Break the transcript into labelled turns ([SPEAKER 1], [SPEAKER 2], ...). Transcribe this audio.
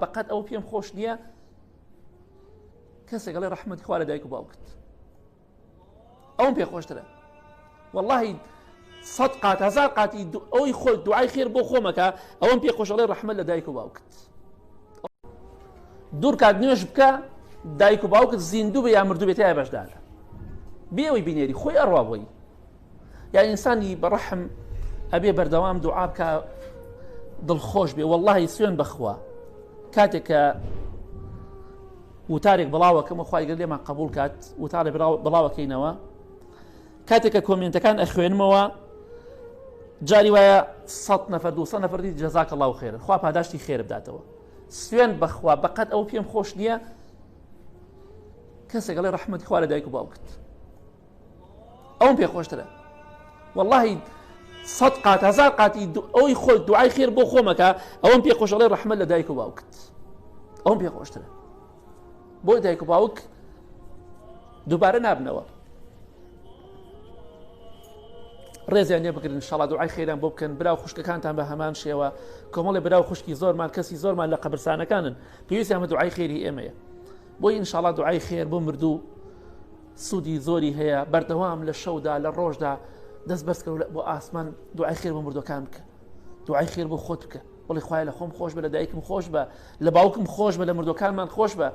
[SPEAKER 1] بەقەت ئەو پێم خۆش نییە کەسێک گەڵێ ڕەحمەتی خوا لە دایک و باوکت ئەوم پێ خۆشترە واللهی 100 قات 1000 قاتی ئەوی خۆی دوعای خێر بۆ خۆمەکە ئەوم پێ خۆش ئەڵێ ڕەحمەت لە دایک و باوکت دوور کات نوێژ بکە دایک و باوکت زیندوو بە یا مردوو بێت یا بەشدارە بێەوەی بینێری خۆی ئەڕوا بۆی یا ئینسانی بەڕەحم ئەبێ بەردەوام دوعا بکە دڵخۆش بێ واللهی سوێن بەخوا کاتێک کە وتارێک بڵاوەکەمە خوای گەر لێمان قبول کات وتارێک بڵاوەکەینەوە کاتێک کە کۆمنتەکان ئەخوێنمەوە جاری وایە 100 نەفەر 200 نەفەر دی جەزاک الله خێرن خوا پاداشتی خێر بداتەوە سوێن بەخوا بەقەت ئەو پێم خۆش نییە کەسێک گەڵێ ڕەحمەتی خوا لە دایک و باوکت ئەوم پێ خۆشترە واللهی 100 قات 1000 قاتی ئەوی خۆی دوعای خێر بۆ خۆمەکە ئەوم پێ خۆش ئەڵێ ڕەحمەت لە دایک و باوکت ئەوم پێ خۆشترە بۆی دایک و باوک دووبارە نابنەوە ڕێزیان لێ بگرن ئینشاڵڵا دوعای خێران بۆ بکەن براو خوشکەکانتان بە هەمان شێوە کۆمەڵێ براو خوشکی زۆرمان کەسی زۆرمان لە قەبرستانەکانن پێویستیان بە دوعای خێری ئێمەیە بۆی ئینشاڵڵا دوعای خێر بۆ مردوو سوودی زۆری هەیە بەردەوام لە شەودا لە ڕۆژدا دەست بەرز کە بۆ ئاسمان دوعای خێر بۆ مردوەکان بکە دوعای خێر بۆ خۆت بکە وڵی خوایە لە خۆم خۆش بە لە دایکم خۆش بە لە باوکم خۆش بە لە مردوەکانمان خۆش بە